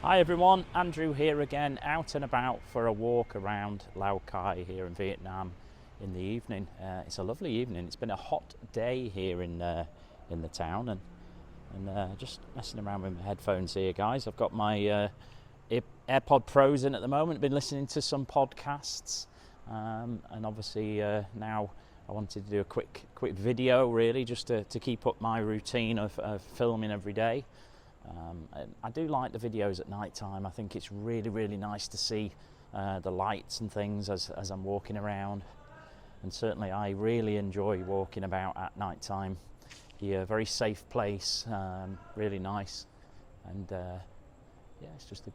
Hi everyone, Andrew here again, out and about for a walk around Lao Cai here in Vietnam in the evening. It's a lovely evening. It's been a hot day here in the town, and just messing around with my headphones here, guys. I've got my AirPod Pros in at the moment. Been listening to some podcasts, and obviously now I wanted to do a quick video, really, just to keep up my routine of filming every day. And I do like the videos at night time. I think it's really nice to see the lights and things as I'm walking around, and certainly I really enjoy walking about at night time here. Very safe place, really nice, and yeah, it's just a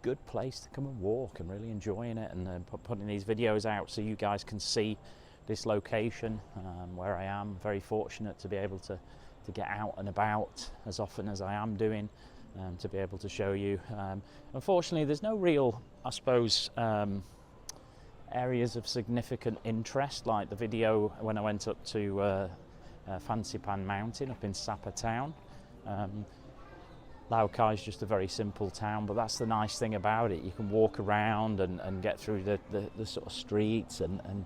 good place to come and walk. I'm really enjoying it, and putting these videos out so you guys can see this location where I am. Very fortunate to be able to get out and about as often as I am doing, to be able to show you. Unfortunately, there's no real, I suppose, areas of significant interest, like the video when I went up to Fancy Pan Mountain up in Sapa Town. Lao Cai is just a very simple town, but that's the nice thing about it. You can walk around and get through the sort of streets and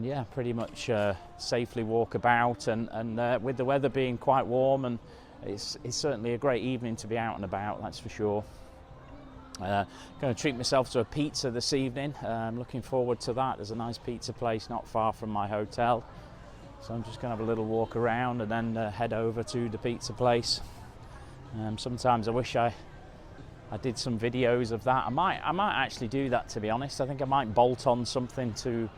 yeah, pretty much safely walk about, and with the weather being quite warm, and it's certainly a great evening to be out and about, that's for sure. Going to treat myself to a pizza this evening. I'm looking forward to that. There's a nice pizza place not far from my hotel, so I'm just going to have a little walk around and then head over to the pizza place. Sometimes I wish I did some videos of that. I might actually do that, to be honest. I think I might bolt on something to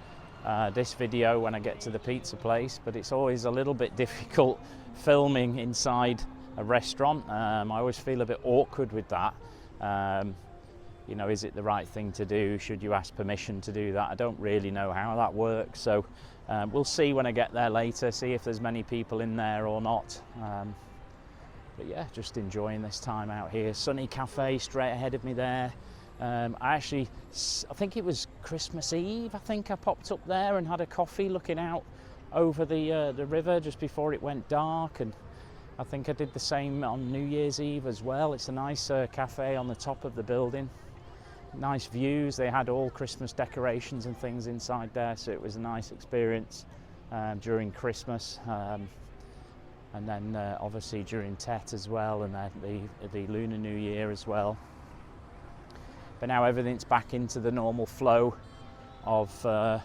this video when I get to the pizza place, but it's always a little bit difficult filming inside a restaurant. I always feel a bit awkward with that. You know, is it the right thing to do? Should you ask permission to do that? I don't really know how that works, so we'll see when I get there later, see if there's many people in there or not. But yeah, just enjoying this time out here. Sunny Cafe straight ahead of me there. I think it was Christmas Eve, I think I popped up there and had a coffee looking out over the river just before it went dark, and I think I did the same on New Year's Eve as well. It's a nice cafe on the top of the building. Nice views. They had all Christmas decorations and things inside there, so it was a nice experience during Christmas. And then obviously during Tet as well, and the Lunar New Year as well. But now everything's back into the normal flow of, well,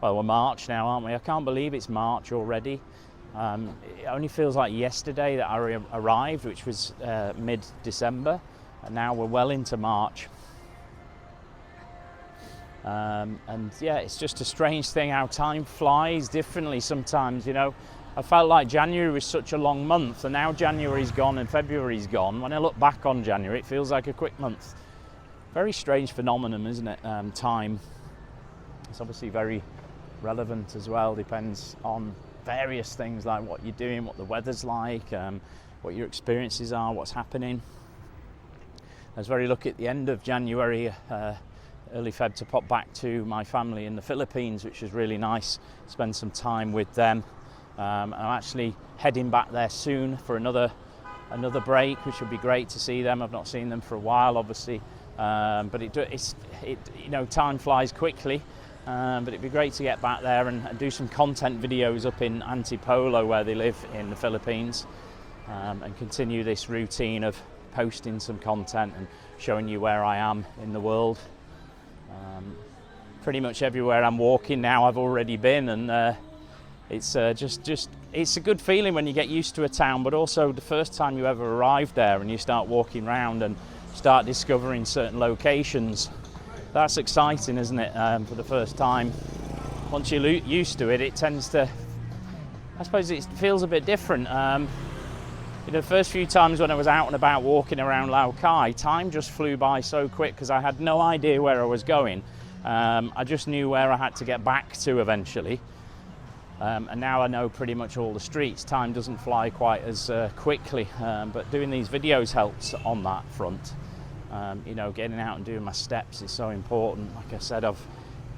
we're March now, aren't we? I can't believe it's March already. It only feels like yesterday that I arrived, which was mid-December, and now we're well into March. And yeah, it's just a strange thing how time flies differently sometimes, you know. I felt like January was such a long month, and now January's gone and February's gone. When I look back on January, it feels like a quick month. Very strange phenomenon, isn't it? Time. It's obviously very relevant as well. Depends on various things like what you're doing, what the weather's like, what your experiences are, what's happening. I was very lucky at the end of January, early Feb, to pop back to my family in the Philippines, which was really nice. Spend some time with them. I'm actually heading back there soon for another break, which would be great to see them. I've not seen them for a while, obviously. But you know, time flies quickly, but it'd be great to get back there and do some content videos up in Antipolo, where they live in the Philippines, and continue this routine of posting some content and showing you where I am in the world. Pretty much everywhere I'm walking now I've already been, and it's it's a good feeling when you get used to a town, but also the first time you ever arrive there and you start walking around and start discovering certain locations. That's exciting, isn't it? For the first time. Once you're used to it, it tends to, I suppose it feels a bit different. You know, the first few times when I was out and about walking around Lao Cai, time just flew by so quick because I had no idea where I was going. I just knew where I had to get back to eventually. And now I know pretty much all the streets. Time doesn't fly quite as quickly, but doing these videos helps on that front. You know, getting out and doing my steps is so important. Like I said, I've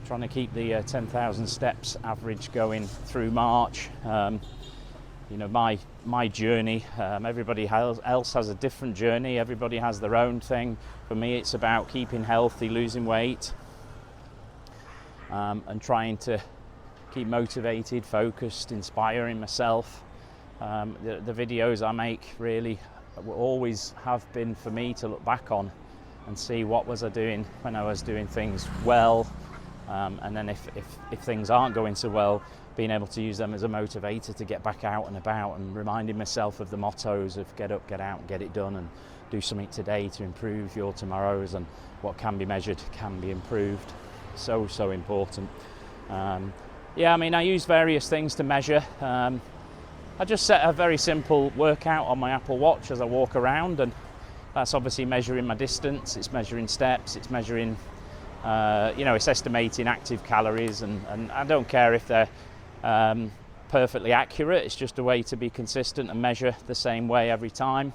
trying to keep the 10,000 steps average going through March. you know, my journey. Everybody else has a different journey. Everybody has their own thing. For me, it's about keeping healthy, losing weight, and trying to keep motivated, focused, inspiring myself. The videos I make really will always have been for me to look back on and see what was I doing when I was doing things well, and then if things aren't going so well, being able to use them as a motivator to get back out and about, and reminding myself of the mottos of get up, get out, and get it done, and do something today to improve your tomorrows, and what can be measured can be improved. So important. Yeah, I mean, I use various things to measure. I just set a very simple workout on my Apple Watch as I walk around, and that's obviously measuring my distance, it's measuring steps, it's measuring, you know, it's estimating active calories, and I don't care if they're perfectly accurate. It's just a way to be consistent and measure the same way every time.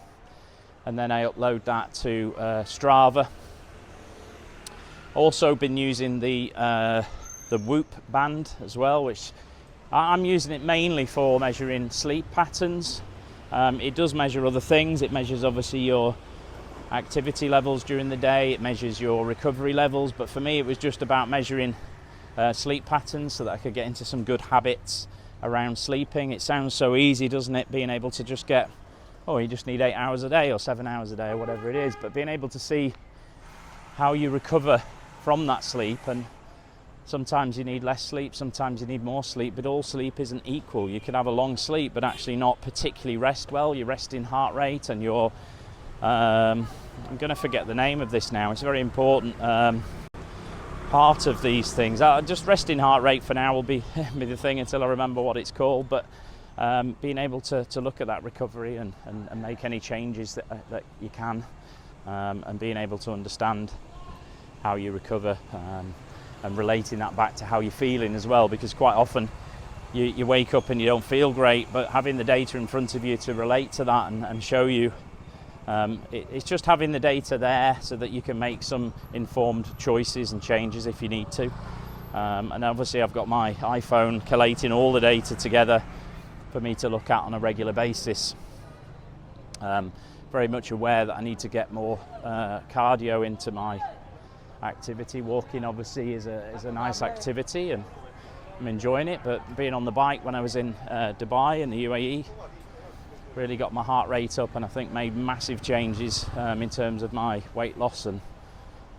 And then I upload that to Strava. Also been using the Whoop band as well, which I'm using it mainly for measuring sleep patterns. It does measure other things. It measures obviously your activity levels during the day, it measures your recovery levels, but for me it was just about measuring sleep patterns so that I could get into some good habits around sleeping. It sounds so easy, doesn't it, being able to just get, oh, you just need 8 hours a day or 7 hours a day or whatever it is, but being able to see how you recover from that sleep. And sometimes you need less sleep, sometimes you need more sleep, but all sleep isn't equal. You can have a long sleep but actually not particularly rest well. You're resting heart rate, and you're I'm going to forget the name of this now. It's a very important part of these things. Just resting heart rate for now will be the thing until I remember what it's called, but being able to look at that recovery and make any changes that you can, and being able to understand how you recover, and relating that back to how you're feeling as well, because quite often you wake up and you don't feel great, but having the data in front of you to relate to that and show you, it's just having the data there so that you can make some informed choices and changes if you need to. And obviously I've got my iPhone collating all the data together for me to look at on a regular basis. Very much aware that I need to get more cardio into my activity. Walking obviously is a nice activity and I'm enjoying it, but being on the bike when I was in Dubai in the UAE really got my heart rate up, and I think made massive changes in terms of my weight loss, and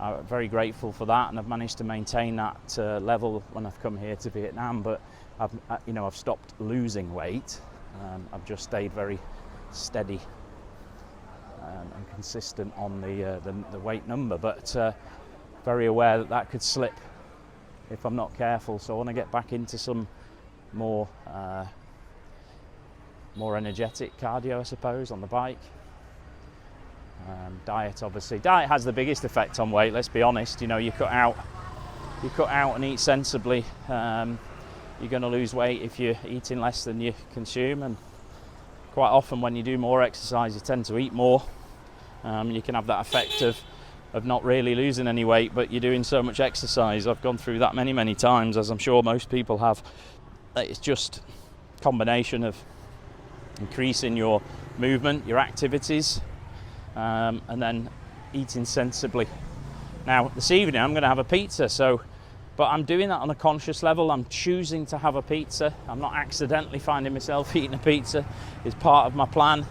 I'm very grateful for that, and I've managed to maintain that level when I've come here to Vietnam. But I've stopped losing weight. I've just stayed very steady and consistent on the weight number, but very aware that could slip if I'm not careful. So I want to get back into some more energetic cardio, I suppose, on the bike. Diet, obviously. Diet has the biggest effect on weight, let's be honest. You know, you cut out and eat sensibly. You're going to lose weight if you're eating less than you consume, and quite often when you do more exercise you tend to eat more. You can have that effect of not really losing any weight, but you're doing so much exercise. I've gone through that many times, as I'm sure most people have. It's just a combination of increasing your movement, your activities, and then eating sensibly. Now this evening I'm going to have a pizza, but I'm doing that on a conscious level. I'm choosing to have a pizza. I'm not accidentally finding myself eating a pizza. It's part of my plan.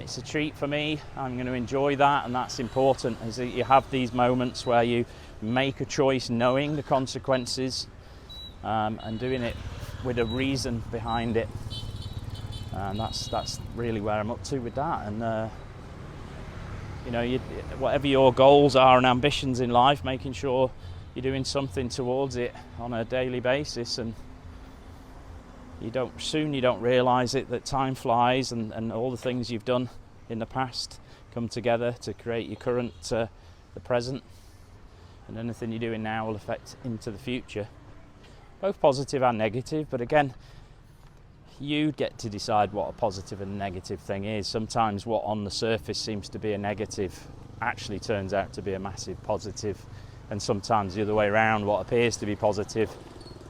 It's a treat for me. I'm going to enjoy that, and that's important, is that you have these moments where you make a choice knowing the consequences, and doing it with a reason behind it. And that's really where I'm up to with that. And whatever your goals are and ambitions in life, making sure you're doing something towards it on a daily basis, and you don't realise it, that time flies, and all the things you've done in the past come together to create your current, the present, and anything you're doing now will affect into the future, both positive and negative. But again, you get to decide what a positive and negative thing is. Sometimes what on the surface seems to be a negative actually turns out to be a massive positive, and sometimes the other way around, what appears to be positive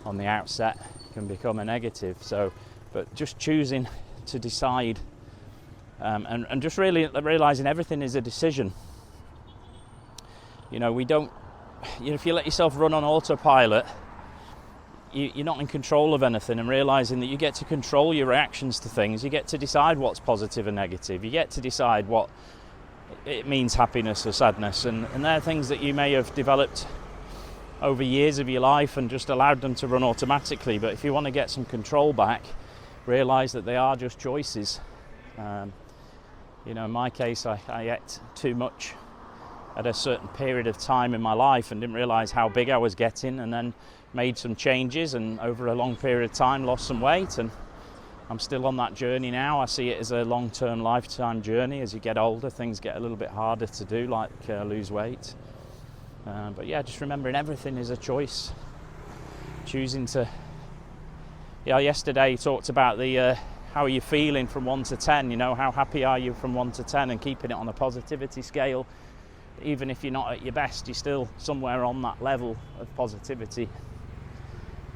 on the outset can become a negative. So But just choosing to decide, and just really realizing everything is a decision. You know, if you let yourself run on autopilot, you're not in control of anything, and realizing that you get to control your reactions to things. You get to decide what's positive and negative. You get to decide what it means, happiness or sadness, and they're things that you may have developed over years of your life and just allowed them to run automatically. But if you want to get some control back, realize that they are just choices. You know, in my case, I ate too much at a certain period of time in my life and didn't realize how big I was getting, and then made some changes, and over a long period of time lost some weight, and I'm still on that journey now. I see it as a long-term, lifetime journey. As you get older, things get a little bit harder to do, like lose weight. But yeah, just remembering everything is a choice. Choosing to... Yeah, yesterday you talked about the how are you feeling from 1 to 10, you know, how happy are you from 1 to 10, and keeping it on a positivity scale. Even if you're not at your best, you're still somewhere on that level of positivity.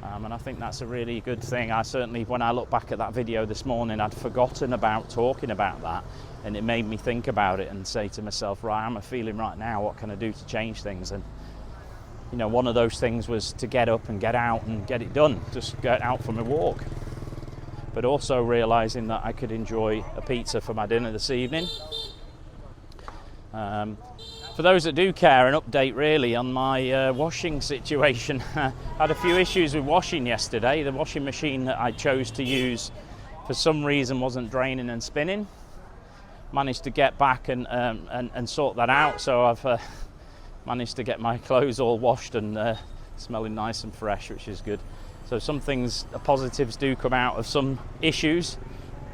And I think that's a really good thing. I certainly, when I look back at that video this morning, I'd forgotten about talking about that, and it made me think about it and say to myself, right, how am I feeling right now? What can I do to change things? And you know, one of those things was to get up and get out and get it done, just get out for my walk. But also realizing that I could enjoy a pizza for my dinner this evening. For those that do care, an update really on my washing situation. I had a few issues with washing yesterday. The washing machine that I chose to use for some reason wasn't draining and spinning. Managed to get back and sort that out, so I've managed to get my clothes all washed and smelling nice and fresh, which is good. So some things, positives do come out of some issues.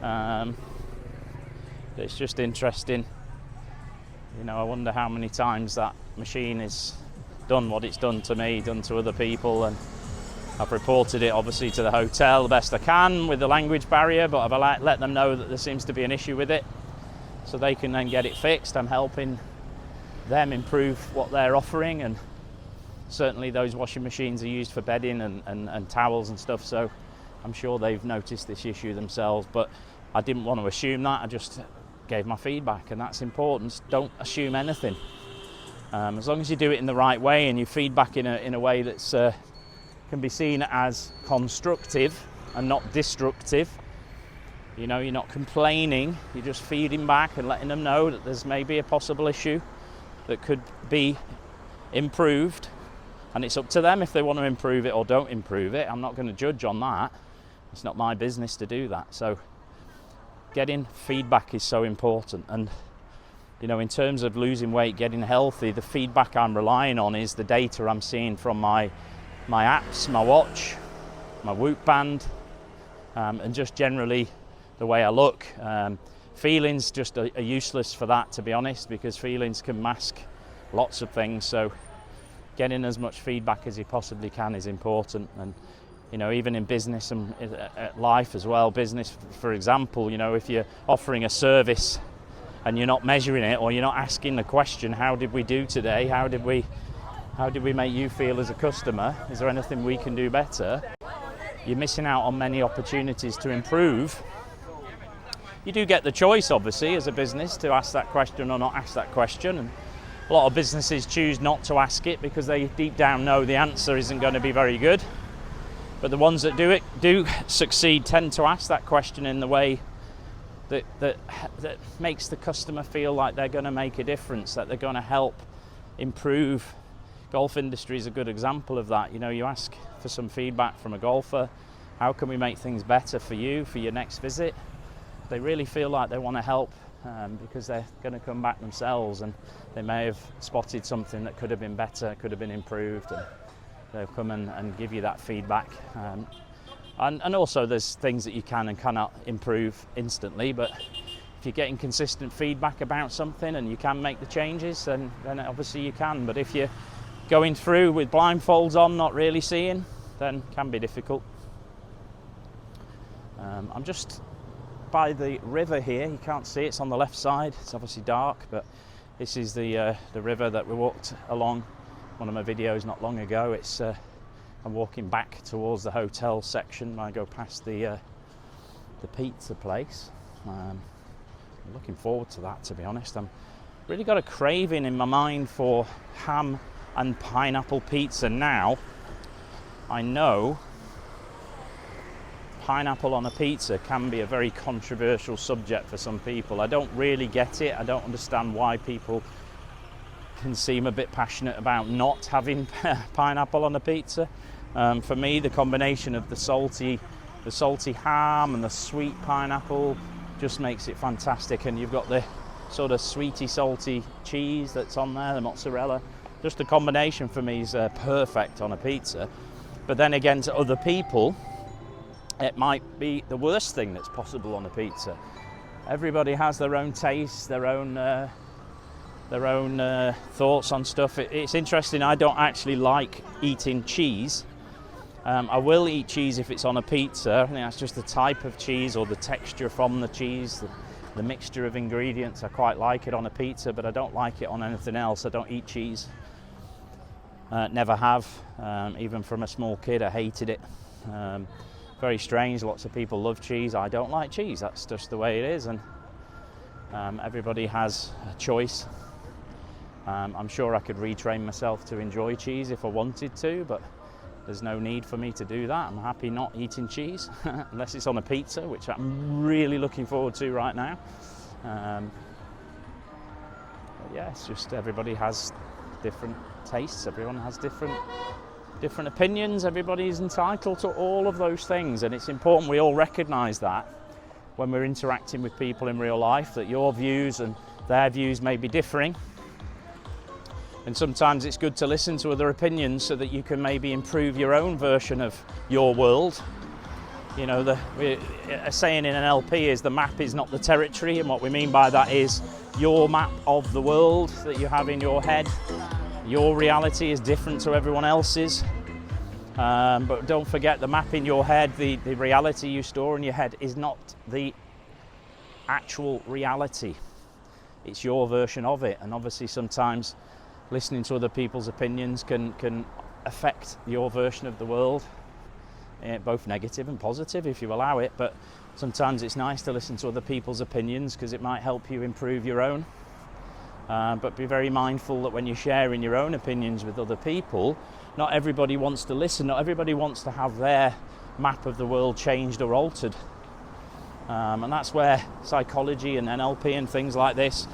It's just interesting. You know, I wonder how many times that machine has done what it's done to me, done to other people, and I've reported it obviously to the hotel the best I can with the language barrier, but I've let them know that there seems to be an issue with it, so they can then get it fixed. I'm helping them improve what they're offering, and certainly those washing machines are used for bedding and towels and stuff, so I'm sure they've noticed this issue themselves, but I didn't want to assume that. I just gave my feedback, and that's important. Don't assume anything. As long as you do it in the right way and you feedback in a way that's can be seen as constructive and not destructive. You know, you're not complaining, you're just feeding back and letting them know that there's maybe a possible issue that could be improved, and it's up to them if they want to improve it or don't improve it. I'm not going to judge on that. It's not my business to do that. So getting feedback is so important. And you know, in terms of losing weight, getting healthy, the feedback I'm relying on is the data I'm seeing from my apps, my watch, my Whoop band, and just generally the way I look. Feelings just are useless for that, to be honest, because feelings can mask lots of things. So getting as much feedback as you possibly can is important. And you know, even in business and life as well. Business, for example, you know, if you're offering a service and you're not measuring it, or you're not asking the question, how did we do today? How did we make you feel as a customer? Is there anything we can do better? You're missing out on many opportunities to improve. You do get the choice, obviously, as a business, to ask that question or not ask that question. And a lot of businesses choose not to ask it because they deep down know the answer isn't going to be very good. But the ones that do succeed tend to ask that question in the way that makes the customer feel like they're going to make a difference, that they're going to help improve. Golf industry is a good example of that. You know, you ask for some feedback from a golfer. How can we make things better for you for your next visit? They really feel like they want to help because they're going to come back themselves, and they may have spotted something that could have been better, could have been improved, and they'll come and give you that feedback. And also there's things that you can and cannot improve instantly, but if you're getting consistent feedback about something and you can make the changes, then obviously you can. But if you're going through with blindfolds on, not really seeing, then it can be difficult. I'm just by the river here. You can't see, it's on the left side. It's obviously dark, but this is the river that we walked along one of my videos not long ago. It's I'm walking back towards the hotel section. I go past the the pizza place. I'm looking forward to that, to be honest. I'm really got a craving in my mind for ham and pineapple pizza now. I know pineapple on a pizza can be a very controversial subject for some people. I don't really get it. I don't understand why people can seem a bit passionate about not having pineapple on a pizza. For me, the combination of the salty ham and the sweet pineapple just makes it fantastic. And you've got the sort of sweety salty cheese that's on there, the mozzarella. Just the combination for me is perfect on a pizza. But then again, to other people, it might be the worst thing that's possible on a pizza. Everybody has their own taste, their own thoughts on stuff. It's interesting. I don't actually like eating cheese. I will eat cheese if it's on a pizza. I think that's just the type of cheese or the texture from the cheese, the mixture of ingredients. I quite like it on a pizza, but I don't like it on anything else. I don't eat cheese. Never have. Even from a small kid, I hated it. Very strange. Lots of people love cheese. I don't like cheese. That's just the way it is, and everybody has a choice. I'm sure I could retrain myself to enjoy cheese if I wanted to, but there's no need for me to do that. I'm happy not eating cheese unless it's on a pizza, which I'm really looking forward to right now. But yeah, it's just everybody has different tastes. Everyone has different opinions. Everybody is entitled to all of those things, and it's important we all recognise that when we're interacting with people in real life, that your views and their views may be differing. And sometimes it's good to listen to other opinions so that you can maybe improve your own version of your world. You know, a saying in NLP is the map is not the territory, and what we mean by that is your map of the world that you have in your head. Your reality is different to everyone else's. But don't forget, the map in your head, the reality you store in your head is not the actual reality. It's your version of it, and obviously sometimes listening to other people's opinions can affect your version of the world, both negative and positive if you allow it. But sometimes it's nice to listen to other people's opinions because it might help you improve your own. But be very mindful that when you're sharing your own opinions with other people, not everybody wants to listen, not everybody wants to have their map of the world changed or altered. And that's where psychology and NLP and things like this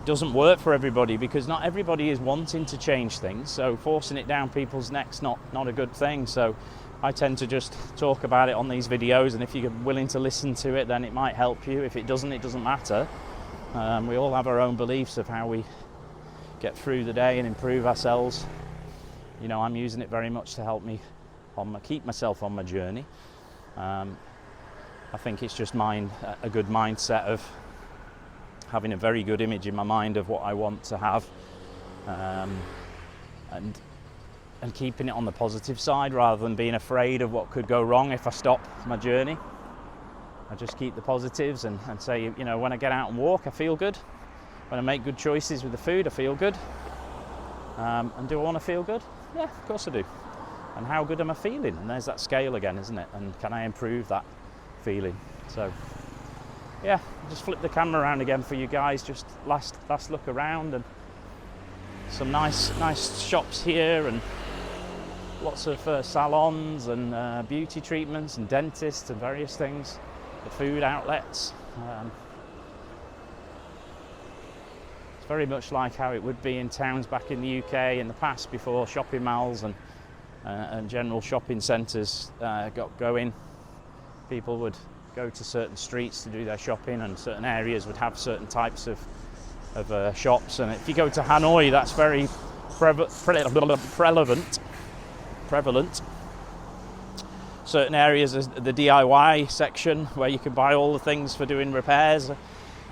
doesn't work for everybody, because not everybody is wanting to change things, so forcing it down people's necks not a good thing. So I tend to just talk about it on these videos, and if you're willing to listen to it, then it might help you. If it doesn't matter. We all have our own beliefs of how we get through the day and improve ourselves. You know, I'm using it very much to help me keep myself on my journey. I think it's just a good mindset of having a very good image in my mind of what I want to have, and keeping it on the positive side rather than being afraid of what could go wrong if I stop my journey. I just keep the positives and say, you know, when I get out and walk, I feel good. When I make good choices with the food, I feel good. And do I want to feel good? Yeah, of course I do. And how good am I feeling? And there's that scale again, isn't it? And can I improve that feeling? So yeah, just flip the camera around again for you guys, just last look around, and some nice shops here, and lots of salons and beauty treatments and dentists and various things, the food outlets. It's very much like how it would be in towns back in the UK in the past, before shopping malls and general shopping centres got going. People would go to certain streets to do their shopping, and certain areas would have certain types of shops. And if you go to Hanoi, that's very prevalent. Certain areas, the DIY section where you can buy all the things for doing repairs.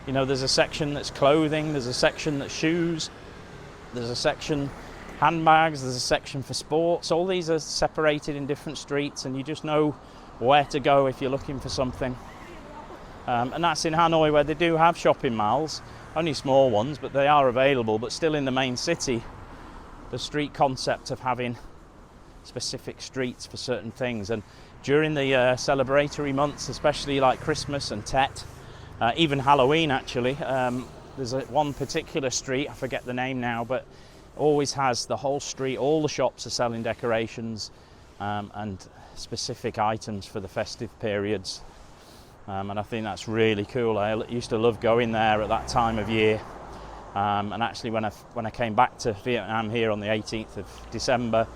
You know, there's a section that's clothing, there's a section that's shoes, there's a section handbags, there's a section for sports. All these are separated in different streets, and you just know where to go if you're looking for something. And that's in Hanoi, where they do have shopping malls, only small ones, but they are available. But still, in the main city, the street concept of having specific streets for certain things, and during the celebratory months, especially like Christmas and Tet, even Halloween actually. There's one particular street, I forget the name now, but always has the whole street, all the shops are selling decorations and specific items for the festive periods. And I think that's really cool. I used to love going there at that time of year. And actually when I came back to Vietnam here on the 18th of December,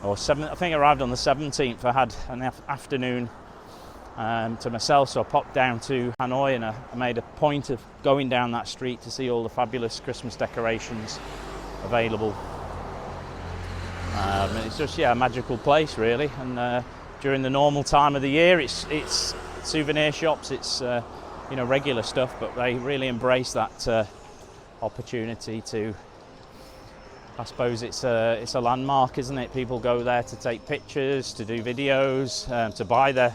or 7th, I think I arrived on the 17th, I had an afternoon to myself, so I popped down to Hanoi and I made a point of going down that street to see all the fabulous Christmas decorations available. And it's just, yeah, a magical place really. And during the normal time of the year, it's souvenir shops, it's you know, regular stuff, but they really embrace that opportunity to, I suppose it's a landmark, isn't it? People go there to take pictures, to do videos, to buy their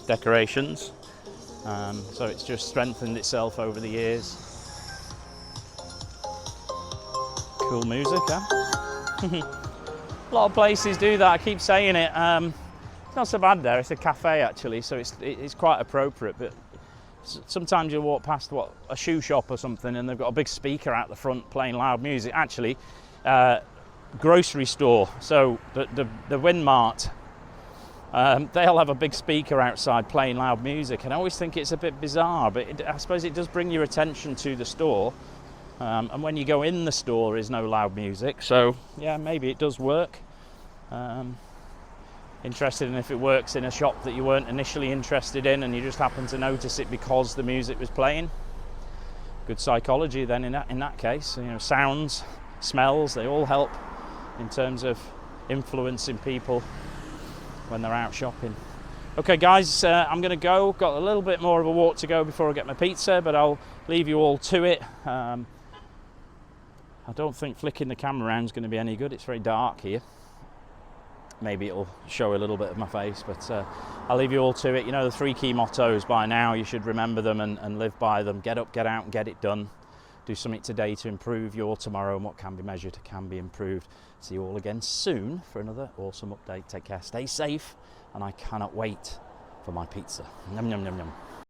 decorations. So it's just strengthened itself over the years. Cool music, huh? A lot of places do that, I keep saying it. It's not so bad there, it's a cafe actually, so it's quite appropriate, but sometimes you'll walk past a shoe shop or something and they've got a big speaker out the front playing loud music. Actually, grocery store, so the Win Mart, they'll have a big speaker outside playing loud music, and I always think it's a bit bizarre, but I suppose it does bring your attention to the store, and when you go in the store there's no loud music, so yeah, maybe it does work. Interested in if it works in a shop that you weren't initially interested in and you just happened to notice it because the music was playing. Good psychology then in that case. You know, sounds, smells, they all help in terms of influencing people when they're out shopping. Okay guys, I'm going to go. Got a little bit more of a walk to go before I get my pizza, but I'll leave you all to it. I don't think flicking the camera around is going to be any good. It's very dark here. Maybe it'll show a little bit of my face, but I'll leave you all to it. You know the 3 key mottos by now, you should remember them and live by them. Get up, get out and get it done. Do something today to improve your tomorrow, and what can be measured can be improved. See you all again soon for another awesome update. Take care, stay safe, and I cannot wait for my pizza. Yum, yum, yum, yum.